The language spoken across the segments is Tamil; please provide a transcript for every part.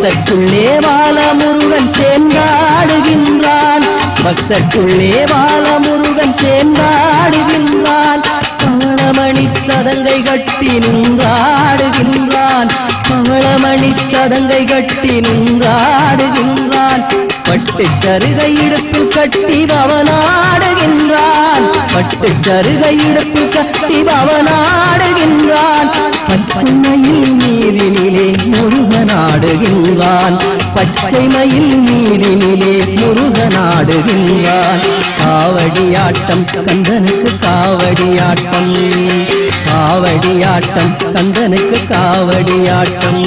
பக்தர்க்குள்ளே பாலமுருகன் சேர்ந்தாடுகின்றான். பக்தர்க்குள்ளே பாலமுருகன் சேர்ந்தாடுகின்றான். பவளமணி சதங்கை கட்டி நின்றாடுகின்றான். பவளமணி சதங்கை கட்டி நின்றாடுகின்றான். பட்டுச் சருகை இடுப்பில் கட்டி பவனாடுகின்றான். பட்டுச் சருகை இடுப்பில் கட்டி பவனாடுகின்றான். பச்சைமயில் நீரினிலே முருகனாடுகின்றான். பச்சைமயில் நீரினிலே முருகனாடுகின்றான். காவடியாட்டம் கந்தனுக்கு காவடியாட்டம். காவடியாட்டம் கந்தனுக்கு காவடியாட்டம்.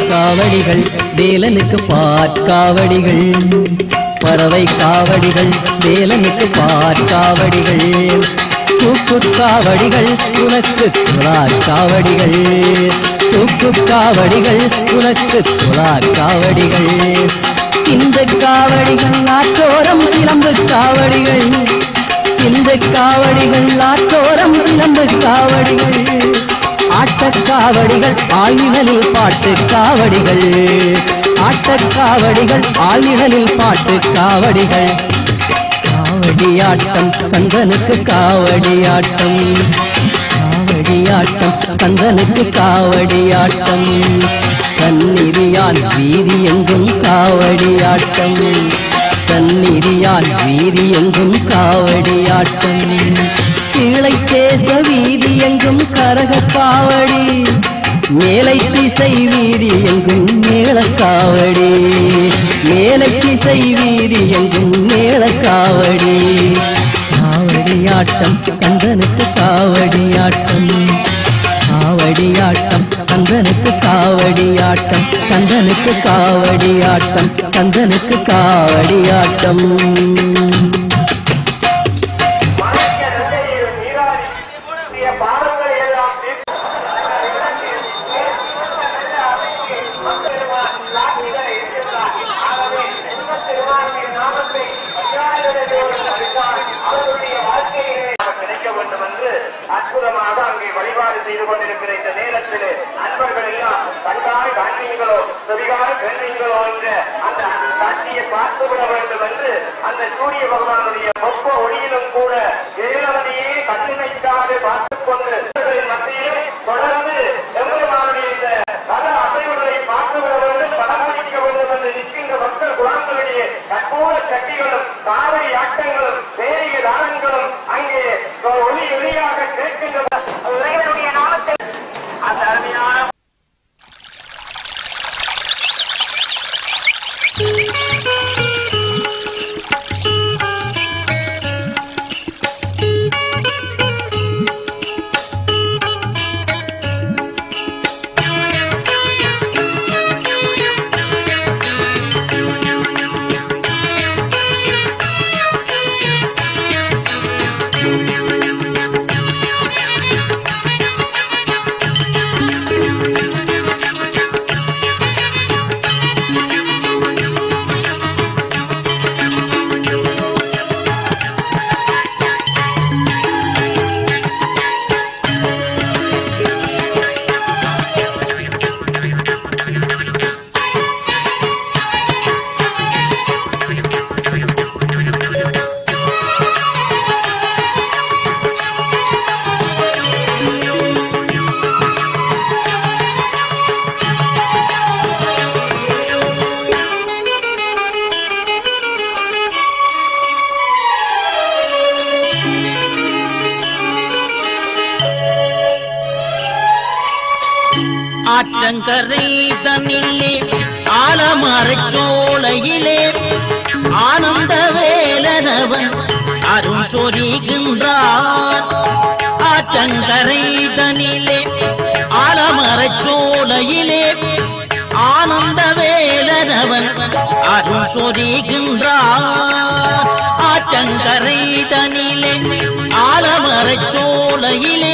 காவடிகள் வேலனுக்கு பாற்காவடிகள். பறவை காவடிகள் வேலனுக்கு பாற்காவடிகள். தூக்குக்காவடிகள் உனக்கு துளாக்காவடிகள். தூக்குக்காவடிகள் உனக்கு துளாக்காவடிகள். சிந்து காவடிகள் ஆற்றோரம் சிலம்பு காவடிகள். சிந்து காவடிகள் ஆற்றோரம் சிலம்பு காவடிகள். ஆட்டக்காவடிகள் ஆழ்நிழலில் பாட்டு காவடிகள். ஆட்டக்காவடிகள் ஆழ்நிழலில் பாட்டு காவடிகள். காவடியாட்டம் கந்தனுக்கு காவடியாட்டம். காவடியாட்டம் கந்தனுக்கு காவடியாட்டம். சந்நிதியால் வீதி எங்கும் காவடியாட்டம். சந்நிதியால் வீதி எங்கும் காவடியாட்டம். கீழை தேச வீதி எங்கும் கரகக்காவடி. மேலை திசை வீதி எங்கும் மேளக்காவடி. மேலை திசை வீதி எங்கும் மேளக்காவடி. காவடியாட்டம் கந்தனுக்கு காவடியாட்டம். காவடியாட்டம் கந்தனுக்கு காவடியாட்டம். கந்தனுக்கு காவடியாட்டம். கந்தனுக்கு காவடியாட்டம். அற்புதமாக அங்கே வழிபாடு செய்து கொண்டிருக்கிற இந்த நேரத்தில் அன்பர்கள் எல்லாம் கண்காய் காண்பீங்களோ செவிகாய் கேள்வீங்களோ என்ற அந்த காட்சியை பார்த்துவிட வேண்டும் என்று அந்த சூரிய பகவானுடைய ஒப்ப ஒளியிலும் கூட வேலவனையே கண்ணிமைக்காது பார்த்துக் கொண்டு மத்தியில் தொடர்ந்து எம்பெருமானுடைய இந்த பல அசைவுகளை பார்த்துவிட வேண்டும், படம் பிடிக்க வேண்டும் என்று நிற்கின்ற பக்தர் குழந்தைகளுடைய கற்பூர சக்திகளும் காவடி ஆட்டங்களும் பேரிய தானங்களும் அங்கே ஒளி ஒளியாக கேட்கின்ற நாமத்தில் அந்த அருமையான ஆற்றங்கரை தன்னிலே ஆலமரச் சோலையிலே ஆனந்த வேலனவன் அருள் சொரிகின்றார். ஆற்றங்கரை தன்னிலே ஆலமரச் சோலையிலே ஆனந்த வேலனவன் அருள் சொரிகின்றார் ஆற்றங்கரை தனிலே ஆலமரச் சோலையிலே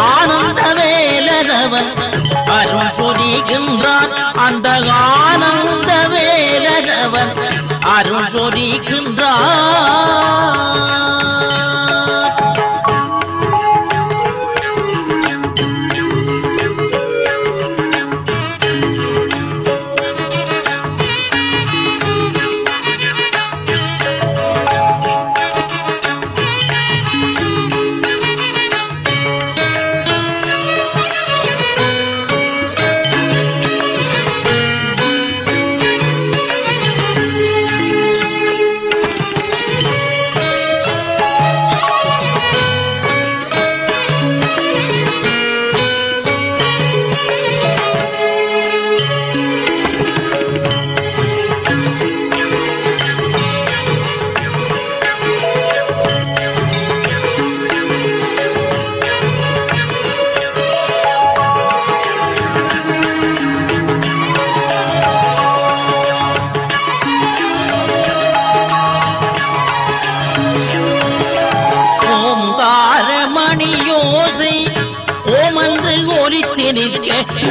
ஆனந்த வேலனவன் அருள் சொரிகின்றான் அந்த ஆனந்த வேலனவன் அருள் சொரிகின்றான்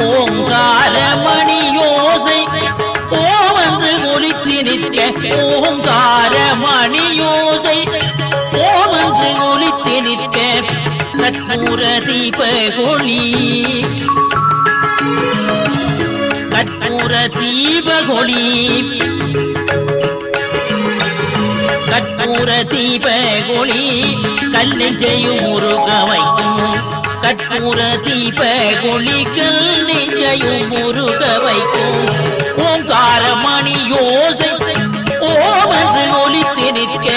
ஓங்கார மணியோசை ஓவென்று ஒலித்து நிற்க ஓங்கார மணியோசை ஓவென்று ஒலித்து நிற்க கற்பூர தீபகொளி கற்பூர தீபகொளி கற்பூர தீபகொளி கல்லெஞ்சையும் முருக வைக்கும் கற்பூர தீபகொளி கல்லெஞ்சையும் முருக வைக்கும் ஓங்கார மணியோசை ஓவென்று ஒலித்து நிற்க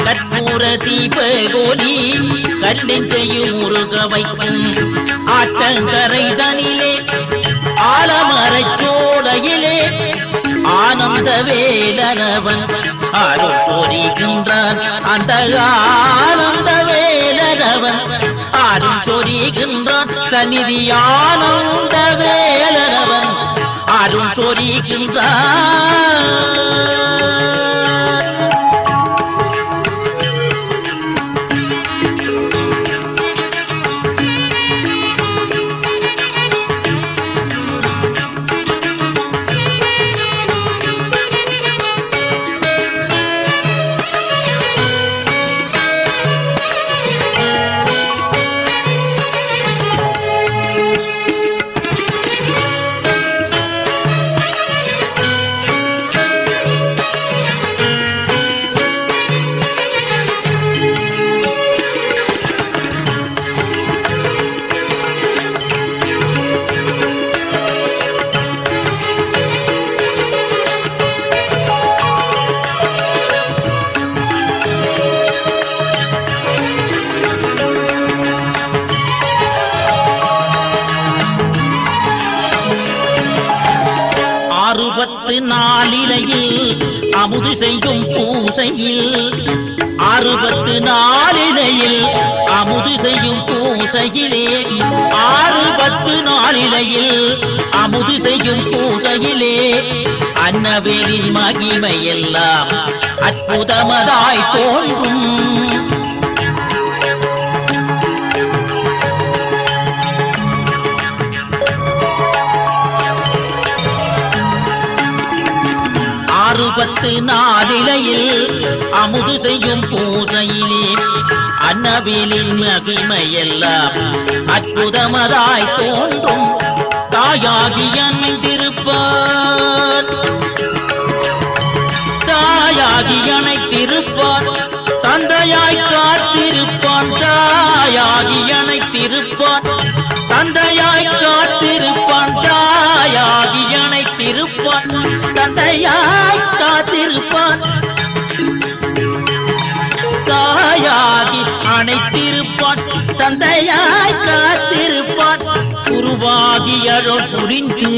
கற்பூர தீபகொளி கல்லெஞ்சையும் முருக வைக்கும் ஆற்றங்கரை தனிலே ஆலமரச் சோலையிலே ஆனந்த வேலனவன் அருள் சொரிகின்றான் அந்த ஆனந்த வேலனவன் அருள் சொரிகின்றான் சந்நிதி ஆனந்த வேலனவன் அருள் சொரிகின்றான் நாளிலையில் அமுது செய்யும் பூசையில் 64 அமுது செய்யும் பூசையிலே 64 அமுது செய்யும் பூசையிலே அன்னவேலின் மகிமையெல்லாம் அற்புதமதாய் தோன்றும் நாளிலையில் அமுது செய்யும் பூசையிலே அன்னவேலின் மகிமையெல்லாம் அற்புதமதாய் தோன்றும் தாயாகி அணைத்திருப்பார் தாயாகி அணைத்திருப்பார் தந்தையாய் காத்திருப்பான் தாயாகி அணைத்திருப்பான் தந்தையாய் காத்திருப்பான் தாயாகி அணைத்திருப்பான் தந்தையாய் காத்திருப்பான் தாயாகி அணைத்திருப்பான் தந்தையாய் காத்திருப்பான் உருவாகி அருள் புரிந்து